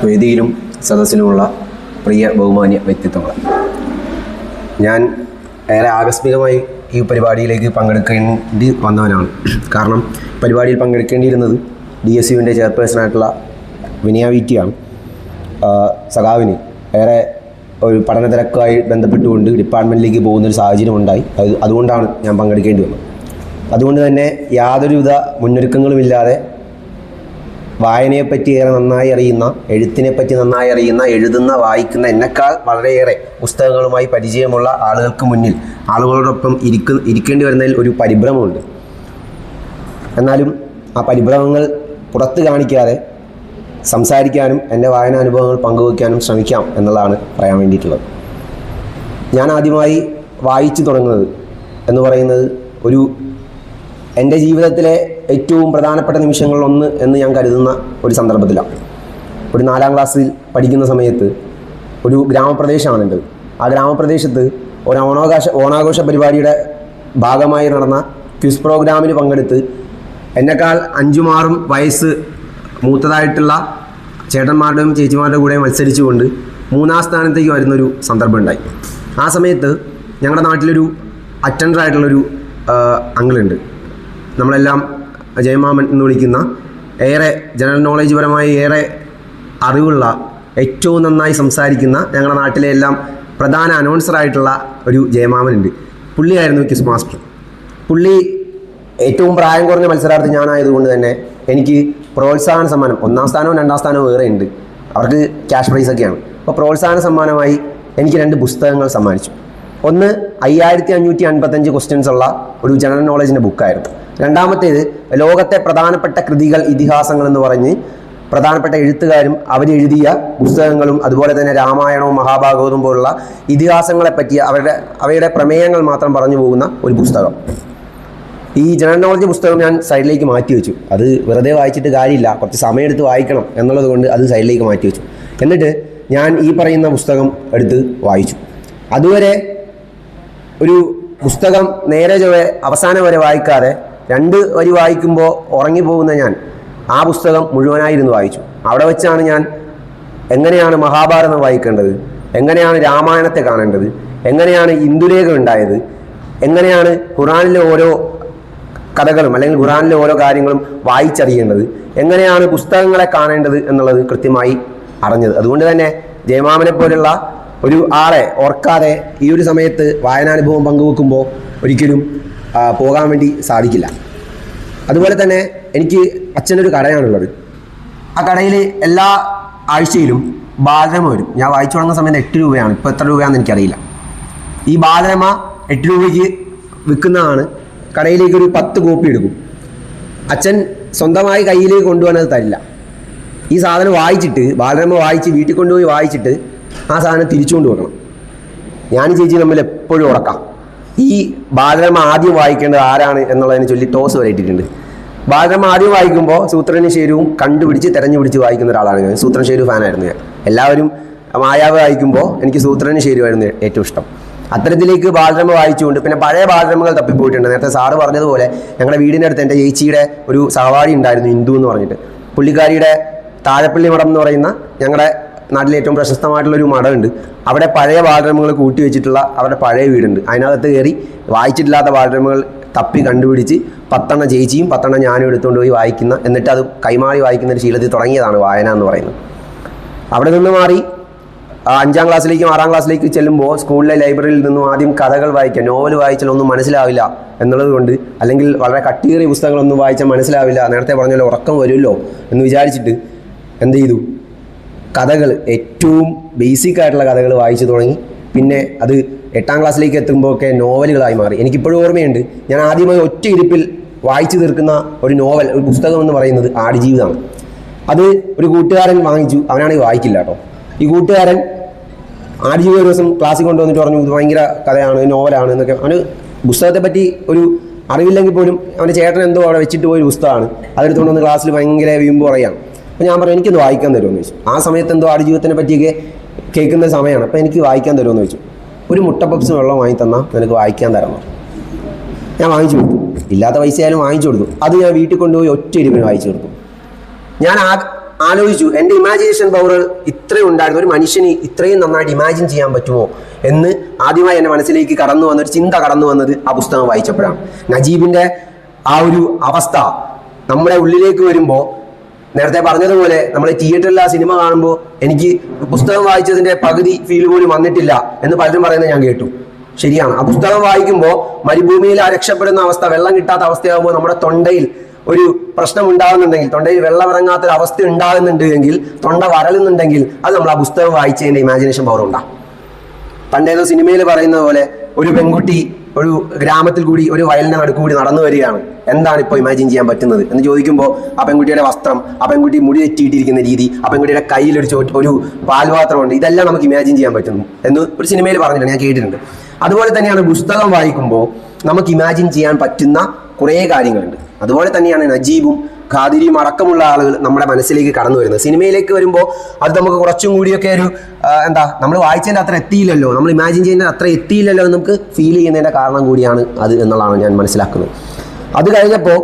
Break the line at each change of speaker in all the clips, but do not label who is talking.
വേദിയിലും സദസ്സിലുമുള്ള പ്രിയ ബഹുമാന്യ വ്യക്തിത്വങ്ങൾ, ഞാൻ ഏറെ ആകസ്മികമായി ഈ പരിപാടിയിലേക്ക് പങ്കെടുക്കേണ്ടി വന്നവനാണ്. കാരണം പരിപാടിയിൽ പങ്കെടുക്കേണ്ടിയിരുന്നത് DSUവിൻ്റെ ചെയർപേഴ്സണായിട്ടുള്ള വിനയ വീറ്റിയാണ്. സഖാവിന് ഏറെ ഒരു പഠന തിരക്കുമായി ബന്ധപ്പെട്ടുകൊണ്ട് ഡിപ്പാർട്ട്മെൻറ്റിലേക്ക് പോകുന്നൊരു സാഹചര്യം ഉണ്ടായി. അതുകൊണ്ടാണ് ഞാൻ പങ്കെടുക്കേണ്ടി വന്നത്. അതുകൊണ്ട് തന്നെ യാതൊരുവിധ മുന്നൊരുക്കങ്ങളുമില്ലാതെ വായനയെപ്പറ്റി ഏറെ നന്നായി അറിയുന്ന, എഴുത്തിനെപ്പറ്റി നന്നായി അറിയുന്ന, എഴുതുന്ന, വായിക്കുന്ന എന്നെക്കാൾ വളരെയേറെ പുസ്തകങ്ങളുമായി പരിചയമുള്ള ആളുകൾക്ക് മുന്നിൽ ആളുകളോടൊപ്പം ഇരിക്കേണ്ടി വരുന്നതിൽ ഒരു പരിഭ്രമമുണ്ട്. എന്നാലും ആ പരിഭ്രമങ്ങൾ പുറത്ത് കാണിക്കാതെ സംസാരിക്കാനും എൻ്റെ വായനാനുഭവങ്ങൾ പങ്കുവയ്ക്കാനും ശ്രമിക്കാം എന്നുള്ളതാണ് പറയാൻ വേണ്ടിയിട്ടുള്ളത്. ഞാൻ ആദ്യമായി വായിച്ചു തുടങ്ങുന്നത് എന്ന് പറയുന്നത് എൻ്റെ ജീവിതത്തിലെ ഏറ്റവും പ്രധാനപ്പെട്ട നിമിഷങ്ങളിലൊന്ന് എന്ന് ഞാൻ കരുതുന്ന ഒരു സന്ദർഭത്തിലാണ്. ഒരു 4ാം ക്ലാസ്സിൽ പഠിക്കുന്ന സമയത്ത് ഒരു ഗ്രാമപ്രദേശമാണ് എൻ്റെ. ആ ഗ്രാമപ്രദേശത്ത് ഒരു ഓണാഘോഷ പരിപാടിയുടെ ഭാഗമായി നടന്ന ക്വിസ് പ്രോഗ്രാമിന് പങ്കെടുത്ത് എന്നെക്കാൾ 5-6 വയസ്സ് മൂത്തതായിട്ടുള്ള ചേട്ടന്മാരുടെയും ചേച്ചിമാരുടെ കൂടെ മത്സരിച്ചുകൊണ്ട് 3ാം സ്ഥാനത്തേക്ക് വരുന്നൊരു സന്ദർഭം ഉണ്ടായി. ആ സമയത്ത് ഞങ്ങളുടെ നാട്ടിലൊരു അറ്റൻഡറായിട്ടുള്ളൊരു അങ്കിളുണ്ട്. നമ്മളെല്ലാം ജയമാമൻ എന്ന് വിളിക്കുന്ന, ഏറെ ജനറൽ നോളേജ് പരമായി ഏറെ അറിവുള്ള, ഏറ്റവും നന്നായി സംസാരിക്കുന്ന, ഞങ്ങളുടെ നാട്ടിലെ എല്ലാം പ്രധാന അനൗൺസറായിട്ടുള്ള ഒരു ജയമാമനുണ്ട്. പുള്ളിയായിരുന്നു ക്വിസ് മാസ്റ്റർ. പുള്ളി ഏറ്റവും പ്രായം കുറഞ്ഞ മത്സരാർത്ഥി ഞാനായതുകൊണ്ട് തന്നെ എനിക്ക് പ്രോത്സാഹന സമ്മാനം, 1ാം സ്ഥാനവും 2ാം സ്ഥാനവും വേറെ ഉണ്ട്, അവർക്ക് ക്യാഷ് പ്രൈസൊക്കെയാണ്. അപ്പോൾ പ്രോത്സാഹന സമ്മാനമായി എനിക്ക് 2 പുസ്തകങ്ങൾ സമ്മാനിച്ചു. ഒന്ന് 5555 ക്വസ്റ്റ്യൻസ് ഉള്ള ഒരു ജനറൽ നോളേജിൻ്റെ ബുക്കായിരുന്നു. രണ്ടാമത്തേത് ലോകത്തെ പ്രധാനപ്പെട്ട കൃതികൾ, ഇതിഹാസങ്ങൾ എന്ന് പറഞ്ഞ് പ്രധാനപ്പെട്ട എഴുത്തുകാരും അവരെഴുതിയ പുസ്തകങ്ങളും അതുപോലെ തന്നെ രാമായണവും മഹാഭാഗവതവും പോലുള്ള ഇതിഹാസങ്ങളെപ്പറ്റി അവയുടെ പ്രമേയങ്ങൾ മാത്രം പറഞ്ഞു പോകുന്ന ഒരു പുസ്തകം. ഈ ജനറൽ നോളജ് പുസ്തകം ഞാൻ സൈഡിലേക്ക് മാറ്റി വെച്ചു. അത് വെറുതെ വായിച്ചിട്ട് കാര്യമില്ല, കുറച്ച് സമയമെടുത്ത് വായിക്കണം എന്നുള്ളത് കൊണ്ട് അത് സൈഡിലേക്ക് മാറ്റി വെച്ചു. എന്നിട്ട് ഞാൻ ഈ പറയുന്ന പുസ്തകം എടുത്ത് വായിച്ചു. അതുവരെ ഒരു പുസ്തകം നേരെ ചൊവ്വേ അവസാനം വരെ വായിക്കാതെ 2 വരി വായിക്കുമ്പോൾ ഉറങ്ങിപ്പോകുന്ന ഞാൻ ആ പുസ്തകം മുഴുവനായിരുന്നു വായിച്ചു. അവിടെ വെച്ചാണ് ഞാൻ എങ്ങനെയാണ് മഹാഭാരതം വായിക്കേണ്ടത്, എങ്ങനെയാണ് രാമായണത്തെ കാണേണ്ടത്, എങ്ങനെയാണ് ഇന്ദുലേഖ ഉണ്ടായത്, എങ്ങനെയാണ് ഖുറാനിലെ ഓരോ കഥകളും അല്ലെങ്കിൽ ഖുറാനിലെ ഓരോ കാര്യങ്ങളും വായിച്ചറിയേണ്ടത്, എങ്ങനെയാണ് പുസ്തകങ്ങളെ കാണേണ്ടത് എന്നുള്ളത് കൃത്യമായി അറിഞ്ഞത്. അതുകൊണ്ട് തന്നെ ജയമാമനെ പോലുള്ള ഒരു ആളെ ഓർക്കാതെ ഈ ഒരു സമയത്ത് വായനാനുഭവം പങ്കുവെക്കുമ്പോൾ ഒരിക്കലും പോകാൻ വേണ്ടി സാധിക്കില്ല. അതുപോലെ തന്നെ എനിക്ക് അച്ഛനൊരു കടയാണുള്ളത്. ആ കടയിൽ എല്ലാ ആഴ്ചയിലും ബാലരമ വരും. ഞാൻ വായിച്ചു തുടങ്ങുന്ന സമയത്ത് 8 രൂപയാണ്, ഇപ്പോൾ എത്ര രൂപയാണെന്ന് എനിക്കറിയില്ല. ഈ ബാലരമ 8 രൂപയ്ക്ക് വിൽക്കുന്നതാണ്. കടയിലേക്ക് ഒരു 10 കോപ്പി എടുക്കും. അച്ഛൻ സ്വന്തമായി കയ്യിലേക്ക് കൊണ്ടുപോകാനത് തരില്ല. ഈ സാധനം വായിച്ചിട്ട്, ബാലരമ വായിച്ച് വീട്ടിൽ കൊണ്ടുപോയി വായിച്ചിട്ട് ആ സാധനം തിരിച്ചുകൊണ്ട് വെക്കണം. ഞാൻ ചേച്ചി തമ്മിൽ എപ്പോഴും ഉറക്കാം. ഈ ബാലരമ ആദ്യം വായിക്കേണ്ടത് ആരാണ് എന്നുള്ളതിനെ ചൊല്ലി ടോസ് വരെ ഇട്ടിട്ടുണ്ട്. ബാലരമ ആദ്യം വായിക്കുമ്പോൾ സൂത്രനും ശേരുവും കണ്ടുപിടിച്ച് തെരഞ്ഞുപിടിച്ച് വായിക്കുന്ന ഒരാളാണ് ഞാൻ. സൂത്രൻ ശേരു ഫാനായിരുന്നു ഞാൻ. എല്ലാവരും മായാവ് വായിക്കുമ്പോൾ എനിക്ക് സൂത്രനും ശേരുവായിരുന്നു ഏറ്റവും ഇഷ്ടം. അത്തരത്തിലേക്ക് ബാലരമ വായിച്ചുകൊണ്ട് പിന്നെ പഴയ ബാലരമകൾ തപ്പിപ്പോയിട്ടുണ്ട്. നേരത്തെ സാറ് പറഞ്ഞതുപോലെ ഞങ്ങളുടെ വീടിൻ്റെ അടുത്ത് എൻ്റെ ചേച്ചിയുടെ ഒരു സഹപാഠി ഉണ്ടായിരുന്നു, ഇന്ദു എന്ന് പറഞ്ഞിട്ട്. പുള്ളിക്കാരിയുടെ താഴപ്പള്ളി മഠം എന്ന് പറയുന്ന ഞങ്ങളുടെ നാട്ടിലെ ഏറ്റവും പ്രശസ്തമായിട്ടുള്ളൊരു മഠമുണ്ട്. അവിടെ പഴയ ബാലരമകൾ കൂട്ടി വെച്ചിട്ടുള്ള അവരുടെ പഴയ വീടുണ്ട്. അതിനകത്ത് കയറി വായിച്ചിട്ടില്ലാത്ത ബാലരമകൾ തപ്പി കണ്ടുപിടിച്ച് 10 ചേച്ചിയും 10 ഞാനും എടുത്തുകൊണ്ട് പോയി വായിക്കുന്ന, എന്നിട്ട് അത് കൈമാറി വായിക്കുന്ന ഒരു ശീലത്തിൽ തുടങ്ങിയതാണ് വായന എന്ന് പറയുന്നത്. അവിടെ നിന്ന് മാറി 5ാം ക്ലാസ്സിലേക്കും 6ാം ക്ലാസ്സിലേക്ക് ചെല്ലുമ്പോൾ സ്കൂളിലെ ലൈബ്രറിയിൽ നിന്നും ആദ്യം കഥകൾ വായിക്കുക. നോവൽ വായിച്ചാൽ ഒന്നും മനസ്സിലാവില്ല എന്നുള്ളത് കൊണ്ട്, അല്ലെങ്കിൽ വളരെ കട്ടിയേറിയ പുസ്തകങ്ങളൊന്നും വായിച്ചാൽ മനസ്സിലാവില്ല, നേരത്തെ പറഞ്ഞല്ലോ ഉറക്കം വരുമല്ലോ എന്ന് വിചാരിച്ചിട്ട് എന്ത് ചെയ്തു, കഥകൾ, ഏറ്റവും ബേസിക് ആയിട്ടുള്ള കഥകൾ വായിച്ചു തുടങ്ങി. പിന്നെ അത് 8ാം ക്ലാസ്സിലേക്ക് എത്തുമ്പോഴൊക്കെ നോവലുകളായി മാറി. എനിക്കിപ്പോഴും ഓർമ്മയുണ്ട്, ഞാൻ ആദ്യമായി ഒറ്റ ഇരിപ്പിൽ വായിച്ചു തീർക്കുന്ന ഒരു നോവൽ, ഒരു പുസ്തകം എന്ന് പറയുന്നത് ആടുജീവിതമാണ്. അത് ഒരു കൂട്ടുകാരൻ വാങ്ങിച്ചു. അവനാണെങ്കിൽ വായിക്കില്ല കേട്ടോ. ഈ കൂട്ടുകാരൻ ആടുജീവിതം ഒരു ദിവസം ക്ലാസ്സിൽ കൊണ്ടുവന്നിട്ട് പറഞ്ഞു, ഇത് ഭയങ്കര കഥയാണ്, നോവലാണ് എന്നൊക്കെ. അവന് പുസ്തകത്തെ പറ്റി ഒരു അറിവില്ലെങ്കിൽ പോലും അവൻ്റെ ചേട്ടൻ എന്തോ അവിടെ വെച്ചിട്ട് പോയൊരു പുസ്തകമാണ്. അതെടുത്തുകൊണ്ട് വന്ന് ക്ലാസ്സിൽ ഭയങ്കര വീമ്പ് പറയുകയാണ്. അപ്പോൾ ഞാൻ പറഞ്ഞു, എനിക്കൊന്ന് വായിക്കാൻ തരുമെന്ന് ചോദിച്ചു. ആ സമയത്ത് എന്തോ ആടുജീവിതത്തിനെ പറ്റിയൊക്കെ കേൾക്കുന്ന സമയമാണ്. അപ്പോൾ എനിക്ക് വായിക്കാൻ തരുമെന്ന് ചോദിച്ചു. ഒരു മുട്ട പപ്സ് വെള്ളം വാങ്ങി തന്നാൽ നിനക്ക് വായിക്കാൻ തരാമെന്ന് പറഞ്ഞു. ഞാൻ വാങ്ങിച്ചു കൊടുത്തു. ഇല്ലാത്ത പൈസ ആയാലും വാങ്ങിച്ചു കൊടുത്തു. അത് ഞാൻ വീട്ടിൽ കൊണ്ടുപോയി ഒറ്റ ഇരിപ്പിന് വായിച്ചു കൊടുത്തു. ഞാൻ ആലോചിച്ചു, എൻ്റെ ഇമാജിനേഷൻ പവർ ഇത്രയും ഉണ്ടായിരുന്നു, ഒരു മനുഷ്യന് ഇത്രയും നന്നായിട്ട് ഇമാജിൻ ചെയ്യാൻ പറ്റുമോ എന്ന് ആദ്യമായി എൻ്റെ മനസ്സിലേക്ക് കടന്നു വന്ന ഒരു ചിന്ത കടന്നു വന്നത് ആ പുസ്തകം വായിച്ചപ്പോഴാണ്. നജീബിൻ്റെ ആ ഒരു അവസ്ഥ നമ്മുടെ ഉള്ളിലേക്ക് വരുമ്പോൾ, നേരത്തെ പറഞ്ഞതുപോലെ നമ്മൾ തിയേറ്ററിൽ ആ സിനിമ കാണുമ്പോൾ എനിക്ക് പുസ്തകം വായിച്ചതിൻ്റെ പകുതി ഫീൽ പോലും വന്നിട്ടില്ല എന്ന് പലരും പറയുന്നത് ഞാൻ കേട്ടു. ശരിയാണ്. ആ പുസ്തകം വായിക്കുമ്പോൾ മരുഭൂമിയിൽ ആ രക്ഷപ്പെടുന്ന അവസ്ഥ, വെള്ളം കിട്ടാത്ത അവസ്ഥയാകുമ്പോൾ നമ്മുടെ തൊണ്ടയിൽ ഒരു പ്രശ്നം ഉണ്ടാകുന്നുണ്ടെങ്കിൽ, തൊണ്ടയിൽ വെള്ളം ഇറങ്ങാത്തൊരു അവസ്ഥ ഉണ്ടാകുന്നുണ്ട് എങ്കിൽ, തൊണ്ട വരളുന്നുണ്ടെങ്കിൽ, അത് നമ്മൾ ആ പുസ്തകം വായിച്ചതിൻ്റെ ഇമാജിനേഷൻ പവർ ഉണ്ടാകും. പണ്ടേതോ സിനിമയിൽ പറയുന്ന പോലെ ഒരു പെൺകുട്ടി ഒരു ഗ്രാമത്തിൽ കൂടി ഒരു വയലിൻ്റെ നടുക്കൂടി നടന്നു വരികയാണ്, എന്താണ് ഇപ്പോൾ ഇമാജിൻ ചെയ്യാൻ പറ്റുന്നത് എന്ന് ചോദിക്കുമ്പോൾ ആ പെൺകുട്ടിയുടെ വസ്ത്രം, ആ പെൺകുട്ടി മുടി തെറ്റിയിട്ടിരിക്കുന്ന രീതി, ആ പെൺകുട്ടിയുടെ കയ്യിൽ ഒരു പാൽപാത്രമുണ്ട്, ഇതെല്ലാം നമുക്ക് ഇമാജിൻ ചെയ്യാൻ പറ്റുന്നു എന്ന് ഒരു സിനിമയിൽ പറഞ്ഞിട്ടുണ്ട്, ഞാൻ കേട്ടിട്ടുണ്ട്. അതുപോലെ തന്നെയാണ് പുസ്തകം വായിക്കുമ്പോൾ നമുക്ക് ഇമാജിൻ ചെയ്യാൻ പറ്റുന്ന കുറേ കാര്യങ്ങളുണ്ട്. അതുപോലെ തന്നെയാണ് നജീബും ഖാദിരിയും അടക്കമുള്ള ആളുകൾ നമ്മുടെ മനസ്സിലേക്ക് കടന്നു വരുന്നത്. സിനിമയിലേക്ക് വരുമ്പോൾ അത് നമുക്ക് കുറച്ചും കൂടിയൊക്കെ ഒരു നമ്മൾ വായിച്ചതിൻ്റെ അത്ര എത്തിയില്ലല്ലോ, നമ്മൾ ഇമാജിൻ ചെയ്യുന്നതിന് അത്ര എത്തിയില്ലല്ലോ എന്ന് നമുക്ക് ഫീൽ ചെയ്യുന്നതിൻ്റെ കാരണം കൂടിയാണ് അത് എന്നുള്ളതാണ് ഞാൻ മനസ്സിലാക്കുന്നത്. അത് കഴിഞ്ഞപ്പോൾ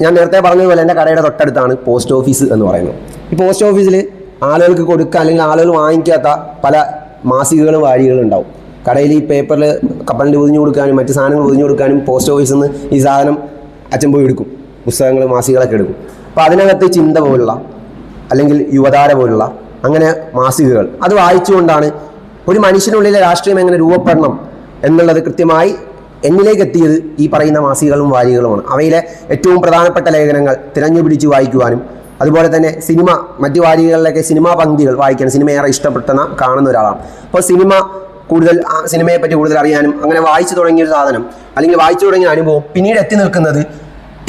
ഞാൻ നേരത്തെ പറഞ്ഞതുപോലെ എൻ്റെ കടയുടെ തൊട്ടടുത്താണ് പോസ്റ്റ് ഓഫീസ് എന്ന് പറയുന്നത്. ഈ പോസ്റ്റ് ഓഫീസിൽ ആളുകൾക്ക് കൊടുക്കുക അല്ലെങ്കിൽ ആളുകൾ വാങ്ങിക്കാത്ത പല മാസികകളും വാരികളും ഉണ്ടാവും. കടയിൽ ഈ പേപ്പറിൽ കപ്പലിൻ്റെ പൊതിഞ്ഞു കൊടുക്കാനും മറ്റ് സാധനങ്ങൾ പൊതിഞ്ഞു കൊടുക്കാനും പോസ്റ്റ് ഓഫീസിൽ നിന്ന് ഈ സാധനം അച്ഛൻ പോയി എടുക്കും, പുസ്തകങ്ങൾ മാസികകളൊക്കെ എടുക്കും. അപ്പോൾ അതിനകത്ത് ചിന്ത പോലുള്ള അല്ലെങ്കിൽ യുവതാര പോലുള്ള അങ്ങനെ മാസികകൾ അത് വായിച്ചുകൊണ്ടാണ് ഒരു മനുഷ്യനുള്ളിലെ രാഷ്ട്രീയം എങ്ങനെ രൂപപ്പെടണം എന്നുള്ളത് കൃത്യമായി എന്നിലേക്ക് എത്തിയത് ഈ പറയുന്ന മാസികകളും വാരികകളുമാണ്. അവയിലെ ഏറ്റവും പ്രധാനപ്പെട്ട ലേഖനങ്ങൾ തിരഞ്ഞുപിടിച്ച് വായിക്കുവാനും അതുപോലെ തന്നെ സിനിമ, മറ്റു വാരികകളിലൊക്കെ സിനിമാ പങ്ക്തികൾ വായിക്കാൻ സിനിമ ഏറെ ഇഷ്ടപ്പെട്ടെന്ന് കാണുന്ന ഒരാളാണ്. അപ്പോൾ സിനിമയെ പറ്റി കൂടുതൽ അറിയാനും അങ്ങനെ വായിച്ചു തുടങ്ങിയൊരു സാധനം അല്ലെങ്കിൽ വായിച്ചു തുടങ്ങിയ അനുഭവം പിന്നീട് എത്തി നിൽക്കുന്നത്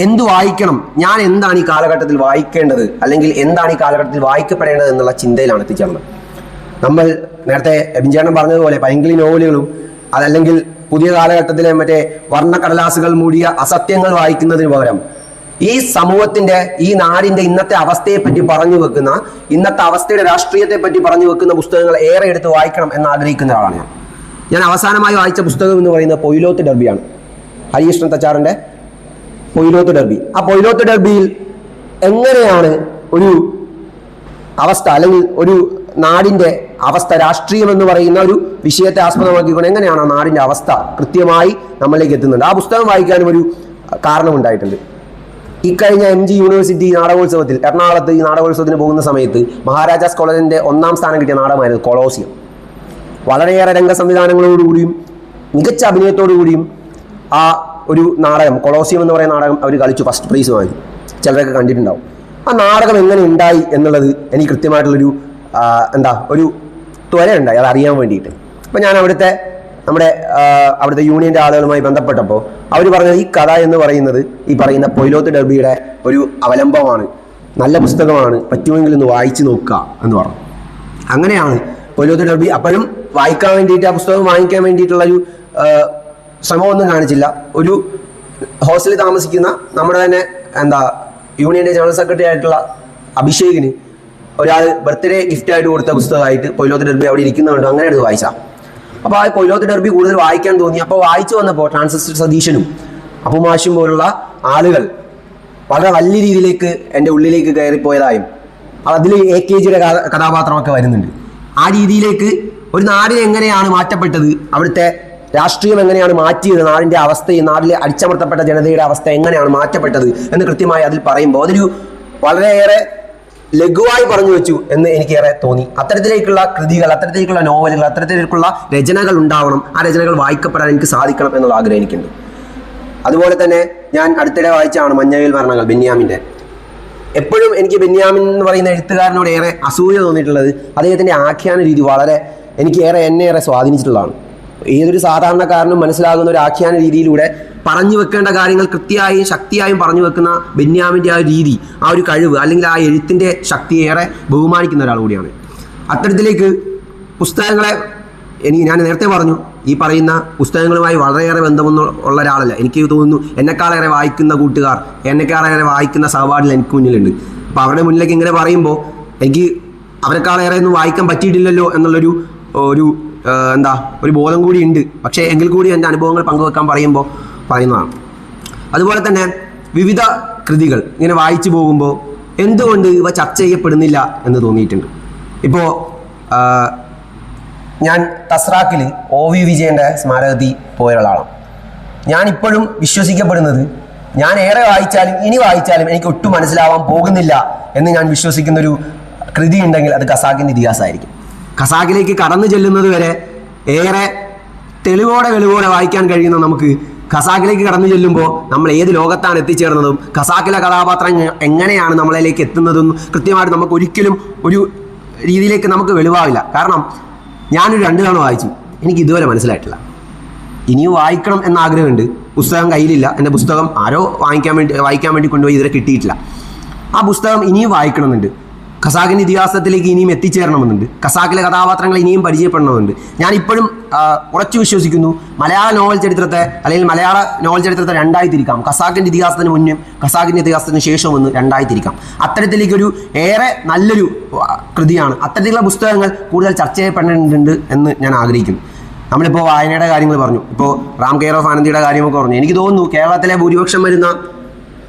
എന്തു വായിക്കണം, ഞാൻ എന്താണ് ഈ കാലഘട്ടത്തിൽ വായിക്കേണ്ടത് അല്ലെങ്കിൽ എന്താണ് ഈ കാലഘട്ടത്തിൽ വായിക്കപ്പെടേണ്ടത് എന്നുള്ള ചിന്തയിലാണ് എത്തിച്ചേർന്നത്. നമ്മൾ നേരത്തെ എബിൻചേട്ടൻ പറഞ്ഞതുപോലെ പൈങ്കിളി നോവലുകളും അതല്ലെങ്കിൽ പുതിയ കാലഘട്ടത്തിലെ മറ്റേ വർണ്ണക്കടലാസുകൾ മൂടിയ അസത്യങ്ങൾ വായിക്കുന്നതിന് പകരം ഈ സമൂഹത്തിന്റെ, ഈ നാടിന്റെ ഇന്നത്തെ അവസ്ഥയെപ്പറ്റി പറഞ്ഞു വെക്കുന്ന, ഇന്നത്തെ അവസ്ഥയുടെ രാഷ്ട്രീയത്തെ പറ്റി പറഞ്ഞു വെക്കുന്ന പുസ്തകങ്ങൾ ഏറെ എടുത്ത് വായിക്കണം എന്ന് ആഗ്രഹിക്കുന്ന ഒരാളാണ് ഞാൻ. അവസാനമായി വായിച്ച പുസ്തകം എന്ന് പറയുന്നത് പൊയിലോത്ത് ഡർബിയാണ്, ഹരികൃഷ്ണൻ തച്ചാറിന്റെ പൊയിലോത്ത് ഡർബി. ആ പൊയിലോത്ത് ഡർബിയിൽ എങ്ങനെയാണ് ഒരു അവസ്ഥ അല്ലെങ്കിൽ ഒരു നാടിന്റെ അവസ്ഥ, രാഷ്ട്രീയം എന്ന് പറയുന്ന ഒരു വിഷയത്തെ ആസ്പദമാക്കിക്കൊണ്ട് എങ്ങനെയാണ് ആ നാടിന്റെ അവസ്ഥ കൃത്യമായി നമ്മളിലേക്ക് എത്തുന്നുണ്ട്. ആ പുസ്തകം വായിക്കാനും ഒരു കാരണമുണ്ടായിട്ടുണ്ട്. ഇക്കഴിഞ്ഞ MG യൂണിവേഴ്സിറ്റി നാടകോത്സവത്തിൽ എറണാകുളത്ത് ഈ നാടകോത്സവത്തിന് പോകുന്ന സമയത്ത് മഹാരാജാസ് കോളേജിന്റെ 1ാം സ്ഥാനം കിട്ടിയ നാടകമായിരുന്നു കൊളോസിയം. വളരെയേറെ രംഗസംവിധാനങ്ങളോടുകൂടിയും മികച്ച അഭിനയത്തോടുകൂടിയും ആ ഒരു നാടകം, കൊളോസിയം എന്ന് പറയുന്ന നാടകം അവർ കളിച്ചു, ഫസ്റ്റ് പ്രൈസ് വാങ്ങി. ചിലരൊക്കെ കണ്ടിട്ടുണ്ടാവും. ആ നാടകം എങ്ങനെ ഉണ്ടായി എന്നുള്ളത് എനിക്ക് കൃത്യമായിട്ടുള്ളൊരു ഒരു ത്വര ഉണ്ടായി അത് അറിയാൻ വേണ്ടിയിട്ട്. അപ്പം ഞാൻ അവിടുത്തെ യൂണിയൻ്റെ ആളുകളുമായി ബന്ധപ്പെട്ടപ്പോൾ അവർ പറഞ്ഞത് ഈ കഥ എന്ന് പറയുന്നത് ഈ പറയുന്ന പൊയിലോത്ത് ഡർബിയുടെ ഒരു അവലംബമാണ്, നല്ല പുസ്തകമാണ്, പറ്റുമെങ്കിൽ ഒന്ന് വായിച്ചു നോക്കുക എന്ന് പറഞ്ഞു. അങ്ങനെയാണ് പൊയിലോത്ത് ഡർബി. അപ്പോഴും വായിക്കാൻ വേണ്ടിയിട്ട്, ആ പുസ്തകം വാങ്ങിക്കാൻ വേണ്ടിയിട്ടുള്ളൊരു ശ്രമമൊന്നും കാണിച്ചില്ല. ഒരു ഹോസ്റ്റലിൽ താമസിക്കുന്ന നമ്മുടെ തന്നെ യൂണിയൻ്റെ ജനറൽ സെക്രട്ടറി ആയിട്ടുള്ള അഭിഷേകിന് ഒരാൾ ബർത്ത്ഡേ ഗിഫ്റ്റായിട്ട് കൊടുത്ത പുസ്തകമായിട്ട് പൊയിലോത്ത് ഡർബി അവിടെ ഇരിക്കുന്നുണ്ട്, അങ്ങനെ എടുത്ത് വായിച്ചാൽ. അപ്പോൾ ആ പൊയിലോത്ത് ഡർബി കൂടുതൽ വായിക്കാൻ തോന്നി. അപ്പോൾ വായിച്ചു വന്നപ്പോൾ ട്രാൻസിസ്റ്റർ സതീശനും അപ്പുമാഷും പോലുള്ള ആളുകൾ വളരെ വലിയ രീതിയിലേക്ക് എൻ്റെ ഉള്ളിലേക്ക് കയറിപ്പോയതായും അതിൽ AKGയുടെ കഥാപാത്രമൊക്കെ വരുന്നുണ്ട്. ആ രീതിയിലേക്ക് ഒരു നാടിനെ എങ്ങനെയാണ് മാറ്റപ്പെട്ടത്, അവിടുത്തെ രാഷ്ട്രീയം എങ്ങനെയാണ് മാറ്റിയത്, നാടിൻ്റെ അവസ്ഥയും നാട്ടിലെ അടിച്ചമർത്തപ്പെട്ട ജനതയുടെ അവസ്ഥ എങ്ങനെയാണ് മാറ്റപ്പെട്ടത് എന്ന് കൃത്യമായി അതിൽ പറയുമ്പോൾ അതൊരു വളരെയേറെ ലഘുവായി പറഞ്ഞു വെച്ചു എന്ന് എനിക്കേറെ തോന്നി. അത്തരത്തിലേക്കുള്ള കൃതികൾ, അത്തരത്തിലേക്കുള്ള നോവലുകൾ, അത്തരത്തിലേക്കുള്ള രചനകൾ ഉണ്ടാവണം, ആ രചനകൾ വായിക്കപ്പെടാൻ എനിക്ക് സാധിക്കണം എന്നുള്ള ആഗ്രഹം എനിക്കുണ്ട്. അതുപോലെ തന്നെ ഞാൻ അടുത്തിടെ വായിച്ചാണ് മഞ്ഞവേൽ മരണങ്ങൾ, ബെന്യാമിൻ്റെ. എപ്പോഴും എനിക്ക് ബെന്യാമിൻ എന്ന് പറയുന്ന എഴുത്തുകാരനോട് ഏറെ അസൂയ തോന്നിയിട്ടുള്ളത് അദ്ദേഹത്തിൻ്റെ ആഖ്യാന രീതി എന്നെ ഏറെ സ്വാധീനിച്ചിട്ടുള്ളതാണ്. ഏതൊരു സാധാരണക്കാരനും മനസ്സിലാകുന്ന ഒരു ആഖ്യാന രീതിയിലൂടെ പറഞ്ഞു വെക്കേണ്ട കാര്യങ്ങൾ കൃത്യമായും ശക്തിയായും പറഞ്ഞു വെക്കുന്ന ബെന്യാമിൻ്റെ ആ രീതി, ആ ഒരു കഴിവ് അല്ലെങ്കിൽ ആ എഴുത്തിൻ്റെ ശക്തിയെ ഏറെ ബഹുമാനിക്കുന്ന ഒരാൾ കൂടിയാണ്. അത്തരത്തിലേക്ക് പുസ്തകങ്ങളെ ഞാൻ നേരത്തെ പറഞ്ഞു, ഈ പറയുന്ന പുസ്തകങ്ങളുമായി വളരെയേറെ ബന്ധമൊന്നുള്ള ഒരാളല്ല. എനിക്ക് തോന്നുന്നു എന്നെക്കാളേറെ വായിക്കുന്ന കൂട്ടുകാർ, എന്നെക്കാളേറെ വായിക്കുന്ന സഹപാഠികൾ എനിക്ക് മുന്നിലുണ്ട്. അപ്പോൾ അവരുടെ മുന്നിലേക്ക് ഇങ്ങനെ പറയുമ്പോൾ എനിക്ക് അവരെക്കാളേറെ ഒന്നും വായിക്കാൻ പറ്റിയിട്ടില്ലല്ലോ എന്നുള്ളൊരു ഒരു ബോധം കൂടി ഉണ്ട്. പക്ഷേ എങ്കിൽ കൂടി എൻ്റെ അനുഭവങ്ങൾ പങ്കുവെക്കാൻ പറയുന്നതാണ്. അതുപോലെ തന്നെ വിവിധ കൃതികൾ ഇങ്ങനെ വായിച്ചു പോകുമ്പോൾ എന്തുകൊണ്ട് ഇവ ചർച്ച ചെയ്യപ്പെടുന്നില്ല എന്ന് തോന്നിയിട്ടുണ്ട്. ഇപ്പോൾ ഞാൻ തസ്രാക്കിൽ OV വിജയൻ്റെ സ്മാരകത്തിൽ പോയ ഒരാളാണ്. ഞാൻ ഇപ്പോഴും വിശ്വസിക്കപ്പെടുന്നത്, ഞാൻ ഏറെ വായിച്ചാലും ഇനി വായിച്ചാലും എനിക്ക് ഒട്ടും മനസ്സിലാവാൻ പോകുന്നില്ല എന്ന് ഞാൻ വിശ്വസിക്കുന്നൊരു കൃതി ഉണ്ടെങ്കിൽ അത് ഖസാക്കിൻ്റെ ഇതിഹാസമായിരിക്കും. ഖസാക്കിലേക്ക് കടന്നു ചെല്ലുന്നത് വരെ ഏറെ വെളിവോടെ വായിക്കാൻ കഴിയുന്ന നമുക്ക് ഖസാക്കിലേക്ക് കടന്നു ചെല്ലുമ്പോൾ നമ്മൾ ഏത് ലോകത്താണ് എത്തിച്ചേർന്നതും ഖസാക്കിലെ കഥാപാത്രം എങ്ങനെയാണ് നമ്മളിലേക്ക് എത്തുന്നതും കൃത്യമായിട്ട് നമുക്ക് ഒരിക്കലും ഒരു രീതിയിലേക്ക് നമുക്ക് വെളിവാവില്ല. കാരണം ഞാനൊരു 2 തവണ വായിച്ചു, എനിക്ക് ഇതുവരെ മനസ്സിലായിട്ടില്ല. ഇനിയും വായിക്കണം എന്ന ആഗ്രഹമുണ്ട്. പുസ്തകം കയ്യിലില്ല. എൻ്റെ പുസ്തകം ആരോ വായിക്കാൻ വേണ്ടി കൊണ്ടുപോയി ഇതുവരെ കിട്ടിയിട്ടില്ല. ആ പുസ്തകം ഇനിയും വായിക്കണമെന്നുണ്ട്. ഖസാക്കിൻ്റെ ഇതിഹാസത്തിലേക്ക് ഇനിയും എത്തിച്ചേരണമെന്നുണ്ട്. ഖസാക്കിലെ കഥാപാത്രങ്ങളെ ഇനിയും പരിചയപ്പെടണമെന്നുണ്ട്. ഞാൻ ഇപ്പോഴും ഉറച്ചു വിശ്വസിക്കുന്നു, മലയാള നോവൽ ചരിത്രത്തെ അല്ലെങ്കിൽ മലയാള നോവൽ ചരിത്രത്തെ 2ആയി തിരിക്കാം. ഖസാക്കിൻ്റെ ഇതിഹാസത്തിന് മുന്നും ഖസാക്കിൻ്റെ ഇതിഹാസത്തിന് ശേഷവും ഒന്ന് 2ആയി തിരിക്കാം. അത്തരത്തിലേക്കൊരു ഏറെ നല്ലൊരു കൃതിയാണ്. അത്തരത്തിലുള്ള പുസ്തകങ്ങൾ കൂടുതൽ ചർച്ച ചെയ്യപ്പെടേണ്ടതുണ്ട് എന്ന് ഞാൻ ആഗ്രഹിക്കുന്നു. നമ്മളിപ്പോൾ വായനയുടെ കാര്യങ്ങൾ പറഞ്ഞു, ഇപ്പോൾ റാം കെയർ ഓഫ് ആനന്ദിയുടെ കാര്യമൊക്കെ പറഞ്ഞു. എനിക്ക് തോന്നുന്നു കേരളത്തിലെ ഭൂരിപക്ഷം വരുന്ന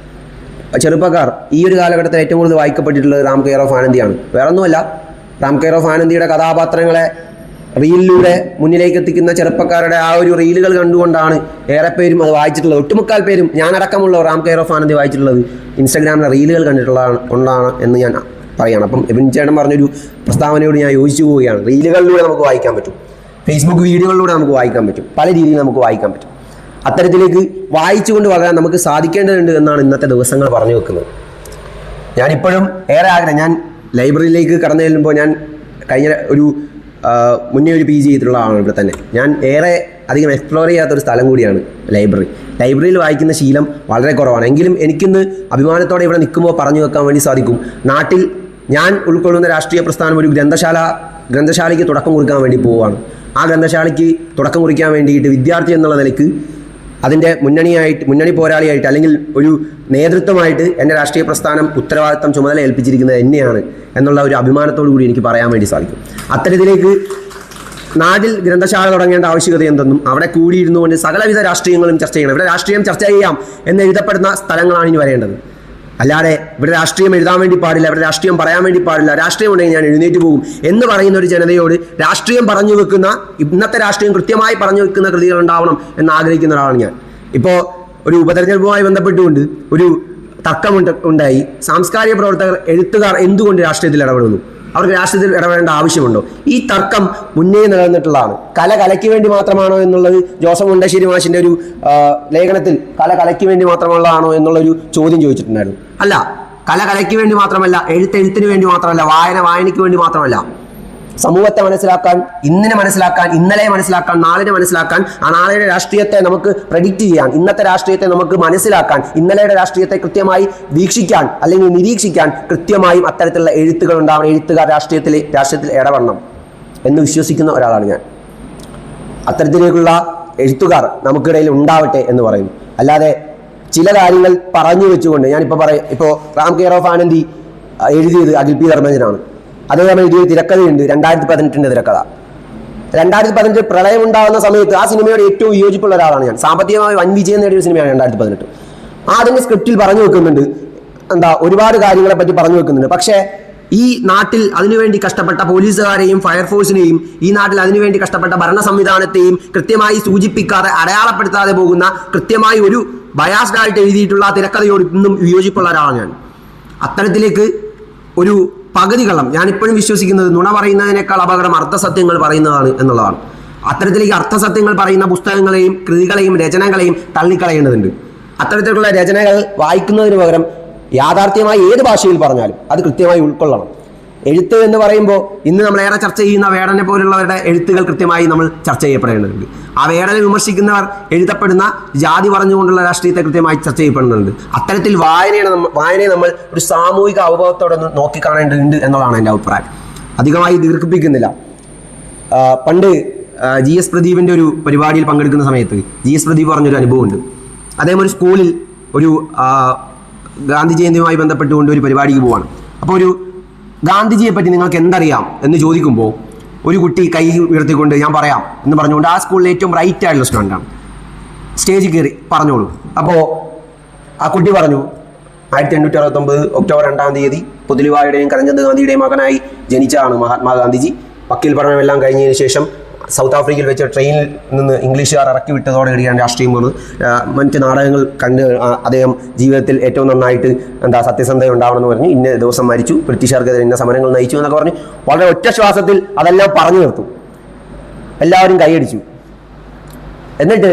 ചെറുപ്പക്കാർ ഈ ഒരു കാലഘട്ടത്തിൽ ഏറ്റവും കൂടുതൽ വായിക്കപ്പെട്ടിട്ടുള്ളത് റാം കെയർ ഓഫ് ആനന്ദിയാണ്. വേറൊന്നുമല്ല, റാം കെയർ ഓഫ് ആനന്ദിയുടെ കഥാപാത്രങ്ങളെ റീലിലൂടെ മുന്നിലേക്ക് എത്തിക്കുന്ന ചെറുപ്പക്കാരുടെ ആ ഒരു റീലുകൾ കണ്ടുകൊണ്ടാണ് ഏറെ പേരും അത് വായിച്ചിട്ടുള്ളത്. ഒട്ടുമുക്കാൽ പേരും, ഞാനടക്കമുള്ള റാം കെയർ ഓഫ് ആനന്ദി വായിച്ചിട്ടുള്ളത് ഇൻസ്റ്റാഗ്രാമിലെ റീലുകൾ കൊണ്ടാണ് എന്ന് ഞാൻ പറയുകയാണ്. അപ്പം എബിൻ ചേട്ടൻ പറഞ്ഞൊരു പ്രസ്താവനയോട് ഞാൻ യോജിച്ചു പോവുകയാണ്. റീലുകളിലൂടെ നമുക്ക് വായിക്കാൻ പറ്റും, ഫേസ്ബുക്ക് വീഡിയോകളിലൂടെ നമുക്ക് വായിക്കാൻ പറ്റും, പല രീതിയിൽ നമുക്ക് വായിക്കാൻ പറ്റും. അത്തരത്തിലേക്ക് വായിച്ചുകൊണ്ട് വളരാൻ നമുക്ക് സാധിക്കേണ്ടതുണ്ട് എന്നാണ് ഇന്നത്തെ ദിവസങ്ങൾ പറഞ്ഞു വെക്കുന്നത്. ഞാനിപ്പോഴും ഏറെ ആഗ്രഹം, ഞാൻ ലൈബ്രറിയിലേക്ക് കടന്നു ചെല്ലുമ്പോൾ, ഞാൻ കഴിഞ്ഞ മുന്നേ ഒരു PG ചെയ്തിട്ടുള്ള ആളാണ് ഇവിടെ തന്നെ. ഞാൻ ഏറെ അധികം എക്സ്പ്ലോർ ചെയ്യാത്തൊരു സ്ഥലം കൂടിയാണ് ലൈബ്രറി. ലൈബ്രറിയിൽ വായിക്കുന്ന ശീലം വളരെ കുറവാണ്. എങ്കിലും എനിക്കിന്ന് അഭിമാനത്തോടെ ഇവിടെ നിൽക്കുമ്പോൾ പറഞ്ഞു വെക്കാൻ വേണ്ടി സാധിക്കും, നാട്ടിൽ ഞാൻ ഉൾക്കൊള്ളുന്ന രാഷ്ട്രീയ പ്രസ്ഥാനം ഒരു ഗ്രന്ഥശാലയ്ക്ക് തുടക്കം കുറിക്കാൻ വേണ്ടി പോവുകയാണ്. ആ ഗ്രന്ഥശാലയ്ക്ക് തുടക്കം കുറിക്കാൻ വേണ്ടിയിട്ട് വിദ്യാർത്ഥി എന്നുള്ള നിലയ്ക്ക് അതിൻ്റെ മുന്നണി പോരാളിയായിട്ട് അല്ലെങ്കിൽ ഒരു നേതൃത്വമായിട്ട് എൻ്റെ രാഷ്ട്രീയ പ്രസ്ഥാനം ഉത്തരവാദിത്തം ചുമതല ഏൽപ്പിച്ചിരിക്കുന്നത് എന്നെയാണ് എന്നുള്ള ഒരു അഭിമാനത്തോടു കൂടി എനിക്ക് പറയാൻ വേണ്ടി സാധിക്കും. അത്തരത്തിലേക്ക് നാട്ടിൽ ഗ്രന്ഥശാല തുടങ്ങേണ്ട ആവശ്യകത എന്തെന്നും അവിടെ കൂടിയിരുന്നു കൊണ്ട് സകലവിധ രാഷ്ട്രീയങ്ങളും ചർച്ച ചെയ്യണം. ഇവിടെ രാഷ്ട്രീയം ചർച്ച ചെയ്യാം എന്ന് എഴുതപ്പെടുന്ന സ്ഥലങ്ങളാണ് ഇനി വരേണ്ടത്. അല്ലാതെ ഇവിടെ രാഷ്ട്രീയം എഴുതാൻ വേണ്ടി പാടില്ല, ഇവിടെ രാഷ്ട്രീയം പറയാൻ വേണ്ടി പാടില്ല, രാഷ്ട്രീയം ഉണ്ടെങ്കിൽ ഞാൻ എഴുന്നേറ്റ് പോകും എന്ന് പറയുന്ന ഒരു ജനതയോട് രാഷ്ട്രീയം പറഞ്ഞു വെക്കുന്ന, ഇന്നത്തെ രാഷ്ട്രീയം കൃത്യമായി പറഞ്ഞു വെക്കുന്ന കൃതികൾ ഉണ്ടാവണം എന്ന് ആഗ്രഹിക്കുന്ന ഒരാളാണ് ഞാൻ. ഇപ്പോൾ ഒരു ഉപതെരഞ്ഞെടുപ്പുമായി ബന്ധപ്പെട്ടുകൊണ്ട് ഒരു തർക്കം ഉണ്ടായി. സാംസ്കാരിക പ്രവർത്തകർ, എഴുത്തുകാർ എന്തുകൊണ്ട് രാഷ്ട്രീയത്തിൽ ഇടപെടുന്നു? അവർക്ക് രാഷ്ട്രീയത്തിൽ ഇടപെടേണ്ട ആവശ്യമുണ്ടോ? ഈ തർക്കം മുന്നേ നിലനിന്നിട്ടുള്ളതാണ്. കലയ്ക്ക് വേണ്ടി മാത്രമാണോ എന്നുള്ളത് ജോസഫ് മുണ്ടശ്ശേരി മാഷിൻ്റെ ഒരു ലേഖനത്തിൽ കലയ്ക്ക് വേണ്ടി മാത്രമുള്ളതാണോ എന്നുള്ളൊരു ചോദ്യം ചോദിച്ചിട്ടുണ്ടായിരുന്നു. അല്ല, കലയ്ക്ക് വേണ്ടി മാത്രമല്ല, എഴുത്തിന് വേണ്ടി മാത്രമല്ല, വായനയ്ക്ക് വേണ്ടി മാത്രമല്ല, സമൂഹത്തെ മനസ്സിലാക്കാൻ, ഇന്നിനെ മനസ്സിലാക്കാൻ, ഇന്നലെ മനസ്സിലാക്കാൻ, നാളിനെ മനസ്സിലാക്കാൻ, ആ നാളെയുടെ രാഷ്ട്രീയത്തെ നമുക്ക് പ്രഡിക്റ്റ് ചെയ്യാൻ, ഇന്നത്തെ രാഷ്ട്രീയത്തെ നമുക്ക് മനസ്സിലാക്കാൻ, ഇന്നലെയുടെ രാഷ്ട്രീയത്തെ കൃത്യമായി വീക്ഷിക്കാൻ അല്ലെങ്കിൽ നിരീക്ഷിക്കാൻ കൃത്യമായും അത്തരത്തിലുള്ള എഴുത്തുകൾ ഉണ്ടാവണം. എഴുത്തുകാർ രാഷ്ട്രീയത്തിൽ ഇടപെടണം എന്ന് വിശ്വസിക്കുന്ന ഒരാളാണ് ഞാൻ. അത്തരത്തിലേക്കുള്ള എഴുത്തുകാർ നമുക്കിടയിൽ ഉണ്ടാവട്ടെ എന്ന് പറയുന്നു. അല്ലാതെ ചില കാര്യങ്ങൾ പറഞ്ഞു വെച്ചുകൊണ്ട് ഇപ്പോൾ റാം കെയർ ഓഫ് ആനന്ദി എഴുതിയത് അഖിൽ പി ധർമ്മജനാണ്. അദ്ദേഹം എഴുതിയ തിരക്കഥയുണ്ട്, 2018 തിരക്കഥ. 2018 പ്രളയം ഉണ്ടാകുന്ന സമയത്ത് ആ സിനിമയോട് ഏറ്റവും വിയോജിപ്പുള്ള ഒരാളാണ് ഞാൻ. സാമ്പത്തികമായി വൻ വിജയം നേടിയ സിനിമയാണ് 2018. അതിന്റെ സ്ക്രിപ്റ്റിൽ പറഞ്ഞു വെക്കുന്നുണ്ട്, ഒരുപാട് കാര്യങ്ങളെ പറ്റി പറഞ്ഞു വെക്കുന്നുണ്ട്. പക്ഷേ ഈ നാട്ടിൽ അതിനുവേണ്ടി കഷ്ടപ്പെട്ട പോലീസുകാരെയും ഫയർഫോഴ്സിനെയും, ഈ നാട്ടിൽ അതിനുവേണ്ടി കഷ്ടപ്പെട്ട ഭരണ സംവിധാനത്തെയും കൃത്യമായി സൂചിപ്പിക്കാതെ, അടയാളപ്പെടുത്താതെ പോകുന്ന, കൃത്യമായി ഒരു ബയാസ്ഡ് ആയിട്ട് എഴുതിയിട്ടുള്ള തിരക്കഥയോട് ഇന്നും വിയോജിപ്പുള്ള ഒരാളാണ് ഞാൻ. അത്തരത്തിലേക്ക് ഒരു പകുതി കള്ളം, ഞാനിപ്പോഴും വിശ്വസിക്കുന്നത് നുണ പറയുന്നതിനേക്കാൾ അപകടം അർത്ഥസത്യങ്ങൾ പറയുന്നതാണ് എന്നുള്ളതാണ്. അത്തരത്തിലേക്ക് അർത്ഥസത്യങ്ങൾ പറയുന്ന പുസ്തകങ്ങളെയും കൃതികളെയും രചനകളെയും തള്ളിക്കളയേണ്ടതുണ്ട്. അത്തരത്തിലുള്ള രചനകൾ വായിക്കുന്നതിന് പകരം യാഥാർത്ഥ്യമായി ഏത് ഭാഷയിൽ പറഞ്ഞാലും അത് കൃത്യമായി ഉൾക്കൊള്ളണം. എഴുത്ത് എന്ന് പറയുമ്പോൾ ഇന്ന് നമ്മളേറെ ചർച്ച ചെയ്യുന്ന വേടനെ പോലുള്ളവരുടെ എഴുത്തുകൾ കൃത്യമായി നമ്മൾ ചർച്ച ചെയ്യപ്പെടേണ്ടതുണ്ട്. ആ വേടനെ വിമർശിക്കുന്നവർ എഴുതപ്പെടുന്ന ജാതി പറഞ്ഞുകൊണ്ടുള്ള രാഷ്ട്രീയത്തെ കൃത്യമായി ചർച്ച ചെയ്യപ്പെടുന്നുണ്ട്. അത്തരത്തിൽ വായനയെ നമ്മൾ ഒരു സാമൂഹിക അവബോധത്തോടെ നോക്കിക്കാണേണ്ടതുണ്ട് എന്നുള്ളതാണ് എൻ്റെ അഭിപ്രായം. അധികമായി ദീർഘിപ്പിക്കുന്നില്ല. പണ്ട് GS പ്രദീപിൻ്റെ ഒരു പരിപാടിയിൽ പങ്കെടുക്കുന്ന സമയത്ത് GS പ്രദീപ് പറഞ്ഞൊരു അനുഭവമുണ്ട്. അദ്ദേഹം ഒരു സ്കൂളിൽ ഒരു ഗാന്ധി ജയന്തിയുമായി ബന്ധപ്പെട്ടുകൊണ്ട് ഒരു പരിപാടിക്ക് പോവാണ്. അപ്പോൾ ഒരു ഗാന്ധിജിയെ പറ്റി നിങ്ങൾക്ക് എന്തറിയാം എന്ന് ചോദിക്കുമ്പോൾ ഒരു കുട്ടി കൈ ഉയർത്തിക്കൊണ്ട് ഞാൻ പറയാം എന്ന് പറഞ്ഞുകൊണ്ട് ആ സ്കൂളിലെ ഏറ്റവും ബ്രൈറ്റ് ആയിട്ടുള്ള സ്റ്റുഡൻ്റാണ്, സ്റ്റേജിൽ കയറി പറഞ്ഞോളൂ. അപ്പോൾ ആ കുട്ടി പറഞ്ഞു, 1869 ഒക്ടോബർ 2-ാം തീയതി പുതുലിവായുടെയും കരംചന്ദ് ഗാന്ധിയുടെയും മകനായി ജനിച്ചാണ് മഹാത്മാഗാന്ധിജി. വക്കീൽ പഠനമെല്ലാം കഴിഞ്ഞതിന് ശേഷം സൗത്ത് ആഫ്രിക്കയിൽ വെച്ച് ട്രെയിനിൽ നിന്ന് ഇംഗ്ലീഷുകാർ ഇറക്കി വിട്ടതോടെയാണ് രാഷ്ട്രീയം പോകുന്നത്. മറ്റ് നാടകങ്ങൾ കണ്ട് അദ്ദേഹം ജീവിതത്തിൽ ഏറ്റവും നന്നായിട്ട് സത്യസന്ധത ഉണ്ടാവണമെന്ന് പറഞ്ഞ് ഇന്ന ദിവസം മരിച്ചു, ബ്രിട്ടീഷുകാർക്കെതിരെ ഇന്ന സമരങ്ങൾ നയിച്ചു എന്നൊക്കെ പറഞ്ഞ് വളരെ ഒറ്റ ശ്വാസത്തിൽ അതെല്ലാം പറഞ്ഞു നിർത്തും. എല്ലാവരും കൈയടിച്ചു. എന്നിട്ട്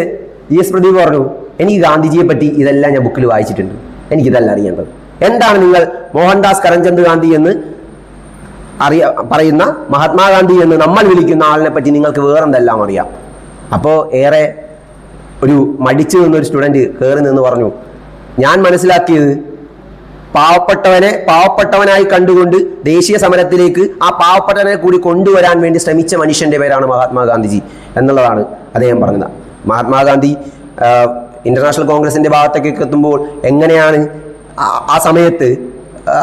GS പ്രദീപ് പറഞ്ഞു, എനിക്ക് ഗാന്ധിജിയെ പറ്റി ഇതെല്ലാം ഞാൻ ബുക്കിൽ വായിച്ചിട്ടുണ്ട്, എനിക്കിതല്ല അറിയേണ്ടത്. എന്താണ് നിങ്ങൾ മോഹൻദാസ് കരംചന്ദ് ഗാന്ധി എന്ന് പറയുന്ന മഹാത്മാഗാന്ധി എന്ന് നമ്മൾ വിളിക്കുന്ന ആളിനെ പറ്റി നിങ്ങൾക്ക് വേറെന്തെല്ലാം അറിയാം? അപ്പോൾ ഏറെ ഒരു മടിച്ചു നിന്നൊരു സ്റ്റുഡൻറ്റ് കയറി നിന്ന് പറഞ്ഞു, ഞാൻ മനസ്സിലാക്കിയത് പാവപ്പെട്ടവനായി കണ്ടുകൊണ്ട് ദേശീയ സമരത്തിലേക്ക് ആ പാവപ്പെട്ടവനെ കൂടി കൊണ്ടുവരാൻ വേണ്ടി ശ്രമിച്ച മനുഷ്യന്റെ പേരാണ് മഹാത്മാഗാന്ധിജി എന്നുള്ളതാണ് അദ്ദേഹം പറഞ്ഞത്. മഹാത്മാഗാന്ധി ഇന്റർനാഷണൽ കോൺഗ്രസിന്റെ ഭാഗത്തേക്ക് എത്തുമ്പോൾ എങ്ങനെയാണ് ആ സമയത്ത്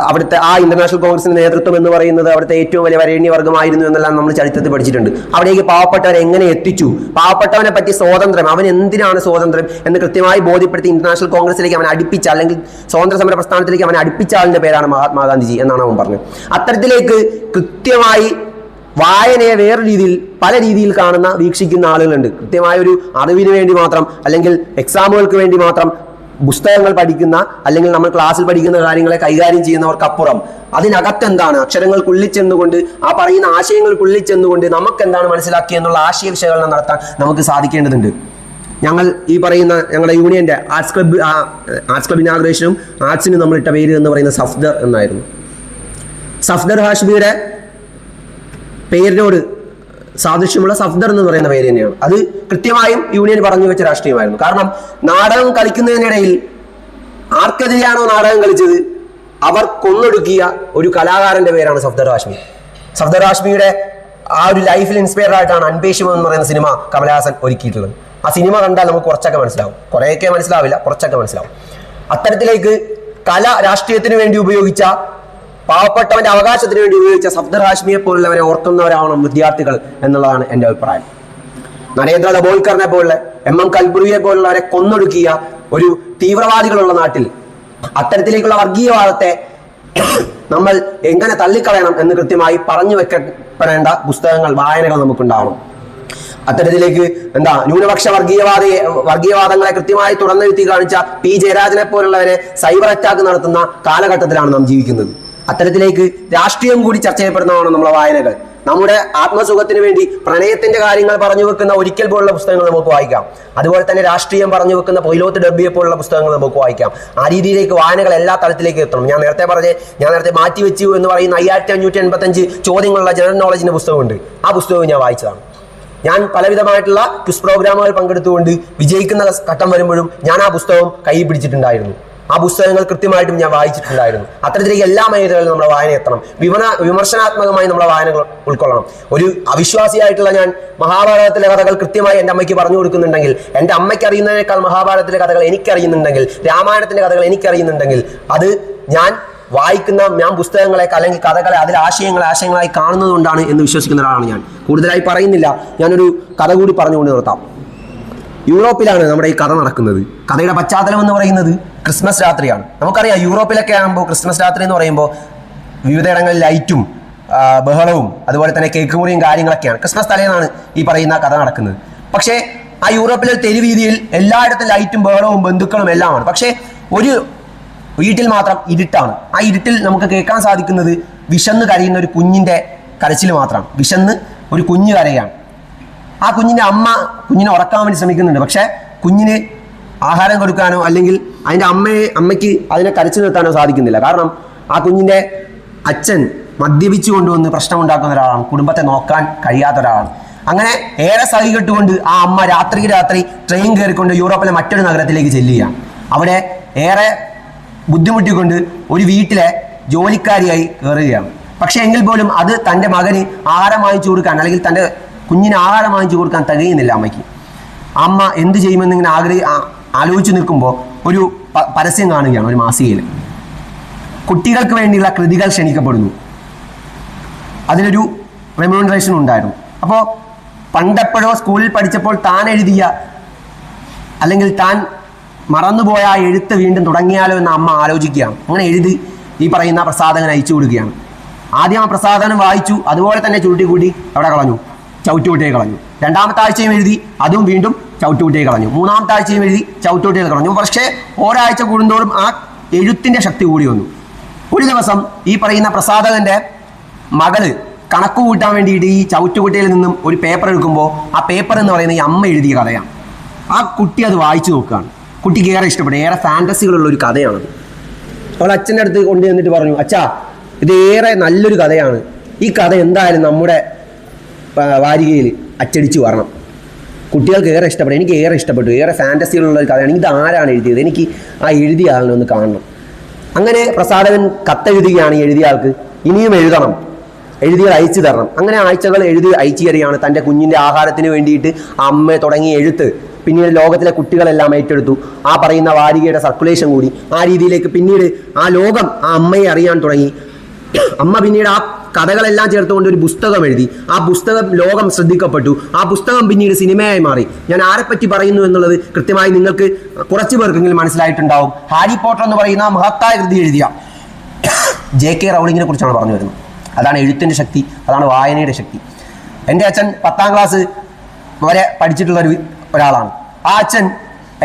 അവിടുത്തെ ആ ഇന്റർനാഷണൽ കോൺഗ്രസിന്റെ നേതൃത്വം എന്ന് പറയുന്നത് അവിടുത്തെ ഏറ്റവും വലിയ വരേണ്യവർഗമായിരുന്നു എന്നെല്ലാം നമ്മൾ ചരിത്രത്തിൽ പഠിച്ചിട്ടുണ്ട്. അവിടേക്ക് പാവപ്പെട്ടവരെ എങ്ങനെ എത്തിച്ചു, പാവപ്പെട്ടവനെ പറ്റി സ്വാതന്ത്ര്യം, അവൻ എന്തിനാണ് സ്വാതന്ത്ര്യം എന്ന് കൃത്യമായി ബോധ്യപ്പെടുത്തി ഇന്റർനാഷണൽ കോൺഗ്രസിലേക്ക് അവൻ അടുപ്പിച്ച, അല്ലെങ്കിൽ സ്വാതന്ത്ര്യ സമര പ്രസ്ഥാനത്തിലേക്ക് അവൻ അടുപ്പിച്ച ആളിന്റെ പേരാണ് മഹാത്മാഗാന്ധിജി എന്നാണ് അവൻ പറഞ്ഞത്. അത്തരത്തിലേക്ക് കൃത്യമായി വായനയെ വേറെ രീതിയിൽ പല രീതിയിൽ കാണുന്ന വീക്ഷിക്കുന്ന ആളുകളുണ്ട്. കൃത്യമായ ഒരു അറിവിന് വേണ്ടി മാത്രം അല്ലെങ്കിൽ എക്സാമുകൾക്ക് വേണ്ടി മാത്രം പുസ്തകങ്ങൾ പഠിക്കുന്ന അല്ലെങ്കിൽ നമ്മൾ ക്ലാസ്സിൽ പഠിക്കുന്ന കാര്യങ്ങളെ കൈകാര്യം ചെയ്യുന്നവർക്കപ്പുറം അതിനകത്തെന്താണ് അക്ഷരങ്ങൾക്കുള്ളിൽ ചെന്നുകൊണ്ട് ആ പറയുന്ന ആശയങ്ങൾക്കുള്ളിൽ ചെന്നുകൊണ്ട് നമുക്ക് എന്താണ് മനസ്സിലാക്കിയെന്നുള്ള ആശയ വിശകലനം നടത്താൻ നമുക്ക് സാധിക്കേണ്ടതുണ്ട്. ഞങ്ങൾ ഈ പറയുന്ന ഞങ്ങളുടെ യൂണിയന്റെ ആർട്സ് ക്ലബ് ഇനാഗ്രേഷനും ആർട്സിനും നമ്മൾ ഇട്ട പേര് എന്ന് പറയുന്നത് സഫ്ദർ എന്നായിരുന്നു. സഫ്ദർ ഹാഷ്മിയുടെ പേരിനോട് സാദൃശ്യമുള്ള സഫ്ദർ എന്ന് പറയുന്ന പേര് തന്നെയാണ്. അത് കൃത്യമായും യൂണിയൻ പറഞ്ഞു വെച്ച രാഷ്ട്രീയമായിരുന്നു. കാരണം നാടകം കളിക്കുന്നതിനിടയിൽ ആർക്കെതിരെയാണോ നാടകം കളിച്ചത് അവർ കൊന്നൊടുക്കിയ ഒരു കലാകാരന്റെ പേരാണ് സഫ്ദർ ഹാഷ്മി. സഫ്ദർ ഹാഷ്മിയുടെ ആ ഒരു ലൈഫിൽ ഇൻസ്പയർ ആയിട്ടാണ് അൻപേഷിമം എന്ന് പറയുന്ന സിനിമ കമലഹാസൻ ഒരുക്കിയിട്ടുള്ളത്. ആ സിനിമ കണ്ടാൽ നമുക്ക് കുറച്ചൊക്കെ മനസ്സിലാവും, കുറേയൊക്കെ മനസ്സിലാവില്ല, കുറച്ചൊക്കെ മനസ്സിലാവും. അത്തരത്തിലേക്ക് കല രാഷ്ട്രീയത്തിന് വേണ്ടി ഉപയോഗിച്ച, പാവപ്പെട്ടവന്റെ അവകാശത്തിന് വേണ്ടി ഉപയോഗിച്ച സഫ്ദർ ഹാഷ്മിയെ പോലുള്ളവരെ ഓർക്കുന്നവരാവണം വിദ്യാർത്ഥികൾ എന്നുള്ളതാണ് എൻ്റെ അഭിപ്രായം. നരേന്ദ്ര ദബോൾക്കറിനെ പോലുള്ള MM കൽബുറിയെ പോലുള്ളവരെ കൊന്നൊടുക്കിയ ഒരു തീവ്രവാദികളുള്ള നാട്ടിൽ അത്തരത്തിലേക്കുള്ള വർഗീയവാദത്തെ നമ്മൾ എങ്ങനെ തള്ളിക്കളയണം എന്ന് കൃത്യമായി പറഞ്ഞു വെക്കപ്പെടേണ്ട പുസ്തകങ്ങൾ, വായനകൾ നമുക്കുണ്ടാവണം. അത്തരത്തിലേക്ക് ന്യൂനപക്ഷ വർഗീയവാദങ്ങളെ കൃത്യമായി തുറന്നെഴുത്തി കാണിച്ച P ജയരാജനെ പോലുള്ളവരെ സൈബർ അറ്റാക്ക് നടത്തുന്ന കാലഘട്ടത്തിലാണ് നാം ജീവിക്കുന്നത്. അത്തരത്തിലേക്ക് രാഷ്ട്രീയം കൂടി ചർച്ച ചെയ്യപ്പെടുന്നതാണ് നമ്മളെ വായനകൾ. നമ്മുടെ ആത്മസുഖത്തിന് വേണ്ടി പ്രണയത്തിന്റെ കാര്യങ്ങൾ പറഞ്ഞു വെക്കുന്ന ഒരിക്കൽ പോലുള്ള പുസ്തകങ്ങൾ നമുക്ക് വായിക്കാം. അതുപോലെ തന്നെ രാഷ്ട്രീയം പറഞ്ഞു വെക്കുന്ന പൊയിലോത്ത് ഡബ്ബിയെ പോലുള്ള പുസ്തകങ്ങൾ നമുക്ക് വായിക്കാം. ആ രീതിയിലേക്ക് വായനകൾ എല്ലാ തലത്തിലേക്ക് എത്തണം. ഞാൻ നേരത്തെ മാറ്റിവെച്ചു എന്ന് പറയുന്ന 5585 ചോദ്യങ്ങളുള്ള ജനറൽ നോളജിന്റെ പുസ്തകമുണ്ട്. ആ പുസ്തകവും ഞാൻ വായിച്ചതാണ്. ഞാൻ പലവിധമായിട്ടുള്ള ക്വിസ് പ്രോഗ്രാമുകൾ പങ്കെടുത്തുകൊണ്ട് വിജയിക്കുന്ന ഘട്ടം വരുമ്പോഴും ഞാൻ ആ പുസ്തകം കയ്യിൽ പിടിച്ചിട്ടുണ്ടായിരുന്നു. ആ പുസ്തകങ്ങൾ കൃത്യമായിട്ടും ഞാൻ വായിച്ചിട്ടുണ്ടായിരുന്നു. അത്തരത്തിലേക്ക് എല്ലാ മേഖലകളിലും നമ്മുടെ വായന എത്തണം. വിമർശനാത്മകമായി നമ്മുടെ വായനകൾ ഉൾക്കൊള്ളണം. ഒരു അവിശ്വാസിയായിട്ടുള്ള ഞാൻ മഹാഭാരതത്തിലെ കഥകൾ കൃത്യമായി എൻ്റെ അമ്മയ്ക്ക് പറഞ്ഞു കൊടുക്കുന്നുണ്ടെങ്കിൽ, എൻ്റെ അമ്മയ്ക്ക് അറിയുന്നതിനേക്കാൾ മഹാഭാരതത്തിലെ കഥകൾ എനിക്കറിയുന്നുണ്ടെങ്കിൽ, രാമായണത്തിന്റെ കഥകൾ എനിക്കറിയുന്നുണ്ടെങ്കിൽ, അത് ഞാൻ പുസ്തകങ്ങളെ അല്ലെങ്കിൽ കഥകളെ അതിൽ ആശയങ്ങളായി കാണുന്നത് കൊണ്ടാണ് എന്ന് വിശ്വസിക്കുന്ന ഒരാളാണ് ഞാൻ. കൂടുതലായി പറയുന്നില്ല, ഞാനൊരു കഥ കൂടി പറഞ്ഞുകൊണ്ട് നിർത്താം. യൂറോപ്പിലാണ് നമ്മുടെ ഈ കഥ നടക്കുന്നത്. കഥയുടെ പശ്ചാത്തലം എന്ന് പറയുന്നത് ക്രിസ്മസ് രാത്രിയാണ്. നമുക്കറിയാം, യൂറോപ്പിലൊക്കെ ആകുമ്പോൾ ക്രിസ്മസ് രാത്രി എന്ന് പറയുമ്പോൾ വിവിധയിടങ്ങളിൽ ലൈറ്റും ബഹളവും അതുപോലെ തന്നെ കേക്ക് മുറിയും കാര്യങ്ങളൊക്കെയാണ്. ക്രിസ്മസ് തലേന്നാണ് ഈ പറയുന്ന കഥ നടക്കുന്നത്. പക്ഷേ ആ യൂറോപ്പിലെ തെരുവീതിയിൽ എല്ലായിടത്തും ലൈറ്റും ബഹളവും ബന്ധുക്കളും എല്ലാമാണ്. പക്ഷേ ഒരു വീട്ടിൽ മാത്രം ഇരുട്ടാണ്. ആ ഇരുട്ടിൽ നമുക്ക് കേൾക്കാൻ സാധിക്കുന്നത് വിശന്ന് കരയുന്ന ഒരു കുഞ്ഞിൻ്റെ കരച്ചിൽ മാത്രമാണ്. വിശന്ന് ഒരു കുഞ്ഞ് കരയാണ്. ആ കുഞ്ഞിൻ്റെ അമ്മ കുഞ്ഞിനെ ഉറക്കാൻ വേണ്ടി ശ്രമിക്കുന്നുണ്ട്. പക്ഷേ കുഞ്ഞിന് ആഹാരം കൊടുക്കാനോ അല്ലെങ്കിൽ അതിൻ്റെ അമ്മയ്ക്ക് അതിനെ കരച്ചു നിർത്താനോ സാധിക്കുന്നില്ല. കാരണം ആ കുഞ്ഞിൻ്റെ അച്ഛൻ മദ്യപിച്ചു കൊണ്ടുവന്ന് പ്രശ്നമുണ്ടാക്കുന്ന ഒരാളാണ്, കുടുംബത്തെ നോക്കാൻ കഴിയാത്ത ഒരാളാണ്. അങ്ങനെ ഏറെ സഹികെട്ടുകൊണ്ട് ആ അമ്മ രാത്രി ട്രെയിൻ കയറിക്കൊണ്ട് യൂറോപ്പിലെ മറ്റൊരു നഗരത്തിലേക്ക് ചെല്ലുകയാണ്. അവിടെ ഏറെ ബുദ്ധിമുട്ടിക്കൊണ്ട് ഒരു വീട്ടിലെ ജോലിക്കാരിയായി കയറുകയാണ്. പക്ഷെ എങ്കിൽ പോലും അത് തൻ്റെ മകന് ആഹാരം വാങ്ങിച്ചു കൊടുക്കാൻ അല്ലെങ്കിൽ തൻ്റെ കുഞ്ഞിന് ആഹാരം വാങ്ങിച്ചു കൊടുക്കാൻ തികയുന്നില്ല അമ്മയ്ക്ക്. അമ്മ എന്ത് ചെയ്യുമെന്നിങ്ങനെ ആലോചിച്ച് നിൽക്കുമ്പോൾ ഒരു പരസ്യം കാണുകയാണ് ഒരു മാസികയിൽ. കുട്ടികൾക്ക് വേണ്ടിയുള്ള കൃതികൾ ക്ഷണിക്കപ്പെടുന്നു. അതിലൊരു റെമ്യൂണറേഷൻ ഉണ്ടായിരുന്നു. അപ്പോൾ പണ്ടെപ്പോഴോ സ്കൂളിൽ പഠിച്ചപ്പോൾ താൻ എഴുതിയ അല്ലെങ്കിൽ താൻ മറന്നുപോയ ആ എഴുത്ത് വീണ്ടും തുടങ്ങിയാലോ എന്ന് അമ്മ ആലോചിക്കുകയാണ്. അങ്ങനെ എഴുതി ഈ പറയുന്ന പ്രസാധകൻ അയച്ചു കൊടുക്കുകയാണ്. ആദ്യം ആ പ്രസാധനം വായിച്ചു, അതുപോലെ തന്നെ ചുരുട്ടിക്കൂട്ടി അവിടെ കളഞ്ഞു, ചവിട്ടുകൂട്ടിയെ കളഞ്ഞു. രണ്ടാമത്തെ ആഴ്ചയും എഴുതി, അതും വീണ്ടും ചവിട്ടുകൂട്ടിയെ കളഞ്ഞു. മൂന്നാമത്തെ ആഴ്ചയും എഴുതി, ചവിട്ടുകൂട്ടിയെ കളഞ്ഞു. പക്ഷേ ഒരാഴ്ച കൂടുന്തോറും ആ എഴുത്തിൻ്റെ ശക്തി കൂടി വന്നു. ഒരു ദിവസം ഈ പറയുന്ന പ്രസാധകൻ്റെ മകള് കണക്ക് കൂട്ടാൻ വേണ്ടിയിട്ട് ഈ ചവിട്ടുകുട്ടിയിൽ നിന്നും ഒരു പേപ്പർ എടുക്കുമ്പോൾ ആ പേപ്പർ എന്ന് പറയുന്നത് ഈ അമ്മ എഴുതിയ കഥയാണ്. ആ കുട്ടി അത് വായിച്ചു നോക്കുകയാണ്. കുട്ടിക്ക് ഏറെ ഇഷ്ടപ്പെട്ടു. ഏറെ ഫാൻറ്റസികളുള്ള ഒരു കഥയാണത്. അവൾ അച്ഛൻ്റെ അടുത്ത് കൊണ്ടു വന്നിട്ട് പറഞ്ഞു, അച്ഛാ ഇത് ഏറെ നല്ലൊരു കഥയാണ്, ഈ കഥ എന്തായാലും നമ്മുടെ വാരികയിൽ അച്ചടിച്ച് വരണം. കുട്ടികൾക്ക് ഏറെ ഇഷ്ടപ്പെട്ടു, എനിക്ക് ഏറെ ഇഷ്ടപ്പെട്ടു, ഏറെ ഫാൻറ്റസികളുള്ള ഒരു കഥയാണ്, ഇത് ആരാണ് എഴുതിയത്, എനിക്ക് ആ എഴുതിയ ആളിനെ ഒന്ന് കാണണം. അങ്ങനെ പ്രസാധകൻ കത്തെഴുതുകയാണ് ഈ എഴുതിയ ആൾക്ക്. ഇനിയും എഴുതണം, എഴുതിയത് അയച്ചു തരണം. അങ്ങനെ ആഴ്ചകൾ എഴുതി അയച്ചു തരികയാണ്. തൻ്റെ കുഞ്ഞിൻ്റെ ആഹാരത്തിന് വേണ്ടിയിട്ട് അമ്മ തുടങ്ങിയ എഴുത്ത് പിന്നീട് ലോകത്തിലെ കുട്ടികളെല്ലാം ഏറ്റെടുത്തു. ആ പറയുന്ന വാരികയുടെ സർക്കുലേഷൻ കൂടി. ആ രീതിയിലേക്ക് പിന്നീട് ആ ലോകം ആ അമ്മയെ അറിയാൻ തുടങ്ങി. അമ്മ പിന്നീട് ആ കഥകളെല്ലാം ചേർത്തുകൊണ്ട് ഒരു പുസ്തകം എഴുതി. ആ പുസ്തകം ലോകം ശ്രദ്ധിക്കപ്പെട്ടു. ആ പുസ്തകം പിന്നീട് സിനിമയായി മാറി. ഞാൻ ആരെപ്പറ്റി പറയുന്നു എന്നുള്ളത് കൃത്യമായി നിങ്ങൾക്ക് കുറച്ചു പേർക്കെങ്കിലും മനസ്സിലായിട്ടുണ്ടാവും. ഹാരി പോട്ടർ എന്ന് പറയുന്ന മഹത്തായ കൃതി എഴുതിയ JK റൗളിങ്ങിനെ കുറിച്ചാണ് പറഞ്ഞു വരുന്നത്. അതാണ് എഴുത്തിൻ്റെ ശക്തി, അതാണ് വായനയുടെ ശക്തി. എൻ്റെ അച്ഛൻ 10ാം ക്ലാസ് വരെ പഠിച്ചിട്ടുള്ള ഒരാളാണ്. ആ അച്ഛൻ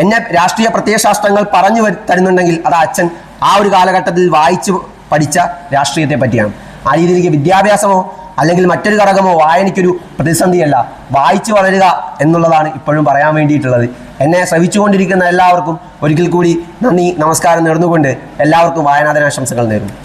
എന്നെ രാഷ്ട്രീയ പ്രത്യയശാസ്ത്രങ്ങൾ പറഞ്ഞു തരുന്നുണ്ടെങ്കിൽ അത് അച്ഛൻ ആ ഒരു കാലഘട്ടത്തിൽ വായിച്ച് പഠിച്ച രാഷ്ട്രീയത്തെ പറ്റിയാണ്. ആ രീതിയിലേക്ക് വിദ്യാഭ്യാസമോ അല്ലെങ്കിൽ മറ്റൊരു ഘടകമോ വായനയ്ക്കൊരു പ്രതിസന്ധിയല്ല, വായിച്ചു വളരുക എന്നുള്ളതാണ് ഇപ്പോഴും പറയാൻ വേണ്ടിയിട്ടുള്ളത്. എന്നെ ശ്രവിച്ചുകൊണ്ടിരിക്കുന്ന എല്ലാവർക്കും ഒരിക്കൽ കൂടി നന്ദി, നമസ്കാരം നേർന്നുകൊണ്ട് എല്ലാവർക്കും വായനാദിനാശംസകൾ നേരുന്നു.